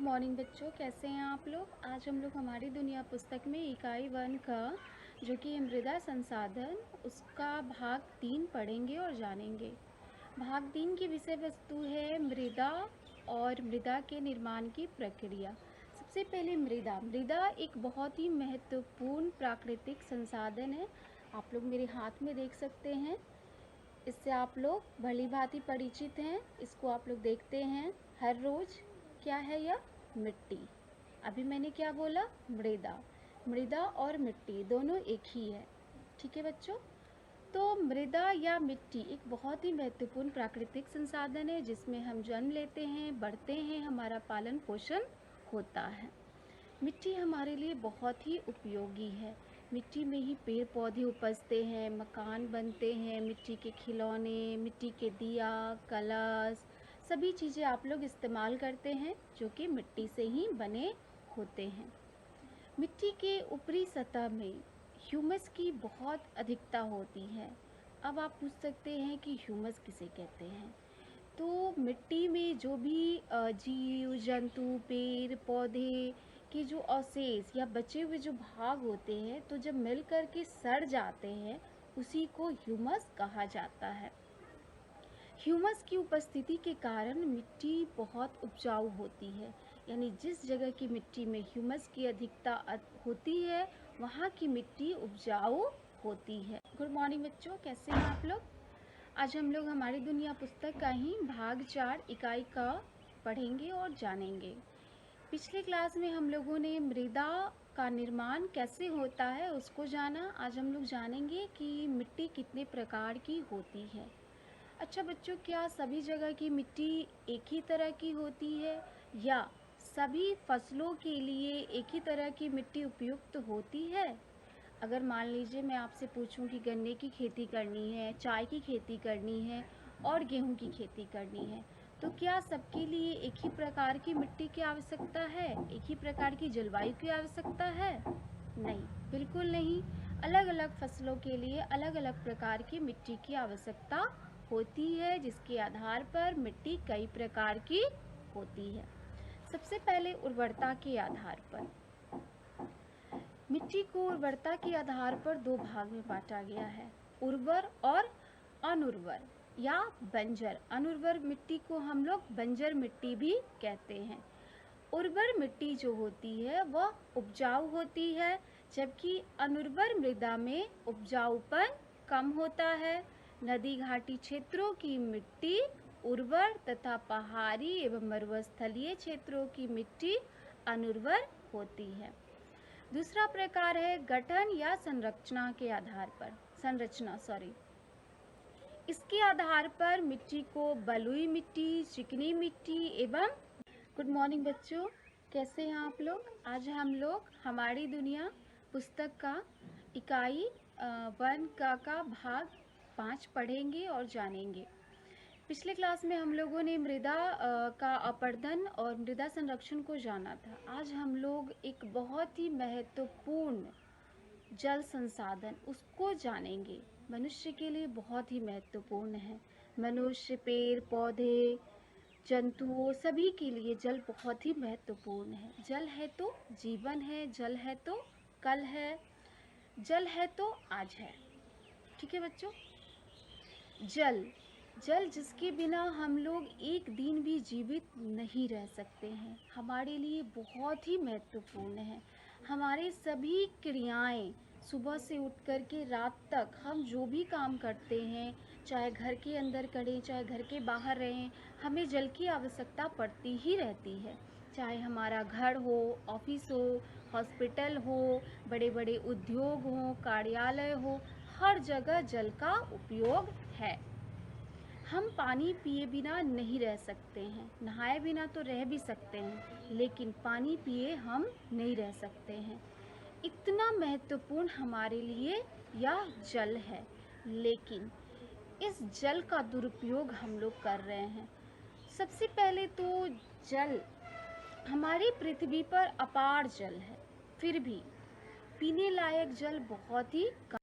Morning बच्चों, कैसे हैं आप लोग। आज हम लोग हमारी दुनिया पुस्तक में इकाई 1 का जो कि मृदा संसाधन उसका भाग 3 पढ़ेंगे और जानेंगे। भाग 3 की विषय वस्तु है मृदा और मृदा के निर्माण की प्रक्रिया। सबसे पहले मृदा एक बहुत ही महत्वपूर्ण प्राकृतिक संसाधन है। आप लोग मेरे हाथ में देख सकते हैं, इससे आप लोग भली भांति परिचित हैं। इसको आप लोग देखते हैं हर रोज़। क्या है यह? मिट्टी। अभी मैंने क्या बोला? मृदा और मिट्टी दोनों एक ही है। ठीक है बच्चों। तो मृदा या मिट्टी एक बहुत ही महत्वपूर्ण प्राकृतिक संसाधन है जिसमें हम जन्म लेते हैं, बढ़ते हैं, हमारा पालन पोषण होता है। मिट्टी हमारे लिए बहुत ही उपयोगी है। मिट्टी में ही पेड़ पौधे उपजते हैं, मकान बनते हैं, मिट्टी के खिलौने, मिट्टी के दिया, कलश, सभी चीज़ें आप लोग इस्तेमाल करते हैं जो कि मिट्टी से ही बने होते हैं। मिट्टी के ऊपरी सतह में ह्यूमस की बहुत अधिकता होती है। अब आप पूछ सकते हैं कि ह्यूमस किसे कहते हैं। तो मिट्टी में जो भी जीव जंतु, पेड़ पौधे के जो अवशेष या बचे हुए जो भाग होते हैं, तो जब मिल कर के सड़ जाते हैं उसी को ह्यूमस कहा जाता है। ह्यूमस की उपस्थिति के कारण मिट्टी बहुत उपजाऊ होती है। यानी जिस जगह की मिट्टी में ह्यूमस की अधिकता होती है वहाँ की मिट्टी उपजाऊ होती है। गुड मॉर्निंग बच्चों, कैसे हैं आप लोग। आज हम लोग हमारी दुनिया पुस्तक का ही भाग 4 इकाई का पढ़ेंगे और जानेंगे। पिछले क्लास में हम लोगों ने मृदा का निर्माण कैसे होता है उसको जाना। आज हम लोग जानेंगे कि मिट्टी कितने प्रकार की होती है। अच्छा बच्चों, क्या सभी जगह की मिट्टी एक ही तरह की होती है या सभी फसलों के लिए एक ही तरह की मिट्टी उपयुक्त होती है? अगर मान लीजिए मैं आपसे पूछूं कि गन्ने की खेती करनी है, चाय की खेती करनी है और गेहूं की खेती करनी है, तो क्या सबके लिए एक ही प्रकार की मिट्टी की आवश्यकता है, एक ही प्रकार की जलवायु की आवश्यकता है? नहीं, बिल्कुल नहीं। अलग अलग फसलों के लिए अलग अलग प्रकार की मिट्टी की आवश्यकता होती है, जिसके आधार पर मिट्टी कई प्रकार की होती है। सबसे पहले उर्वरता के आधार पर मिट्टी को उर्वरता के आधार पर 2 भाग में बांटा गया है, उर्वर और अनुर्वर या बंजर। अनुर्वर मिट्टी को हम लोग बंजर मिट्टी भी कहते हैं। उर्वर मिट्टी जो होती है वह उपजाऊ होती है, जबकि अनुर्वर मृदा में उपजाऊपन कम होता है। नदी घाटी क्षेत्रों की मिट्टी उर्वर तथा पहाड़ी एवं मरुस्थलीय क्षेत्रों की मिट्टी अनुर्वर होती है। दूसरा प्रकार है गठन या संरचना के आधार पर इसके आधार पर मिट्टी को बलुई मिट्टी, चिकनी मिट्टी एवं गुड मॉर्निंग बच्चों, कैसे हैं आप लोग। आज हम लोग हमारी दुनिया पुस्तक का इकाई 1 का भाग 5 पढ़ेंगे और जानेंगे। पिछले क्लास में हम लोगों ने मृदा का अपरदन और मृदा संरक्षण को जाना था। आज हम लोग एक बहुत ही महत्वपूर्ण जल संसाधन उसको जानेंगे। मनुष्य के लिए बहुत ही महत्वपूर्ण है। मनुष्य, पेड़ पौधे, जंतुओं सभी के लिए जल बहुत ही महत्वपूर्ण है। जल है तो जीवन है, जल है तो कल है, जल है तो आज है। ठीक है बच्चों। जल जिसके बिना हम लोग एक दिन भी जीवित नहीं रह सकते हैं, हमारे लिए बहुत ही महत्वपूर्ण है। हमारे सभी क्रियाएं सुबह से उठ कर के रात तक हम जो भी काम करते हैं, चाहे घर के अंदर करें चाहे घर के बाहर रहें, हमें जल की आवश्यकता पड़ती ही रहती है। चाहे हमारा घर हो, ऑफिस हो, हॉस्पिटल हो, बड़े बड़े उद्योग हो, कार्यालय हो, हर जगह जल का उपयोग है। हम पानी पिए बिना नहीं रह सकते हैं, नहाए बिना तो रह भी सकते हैं, लेकिन पानी पिए हम नहीं रह सकते हैं। इतना महत्वपूर्ण हमारे लिए यह जल है, लेकिन इस जल का दुरुपयोग हम लोग कर रहे हैं। सबसे पहले तो जल, हमारी पृथ्वी पर अपार जल है, फिर भी पीने लायक जल बहुत ही कम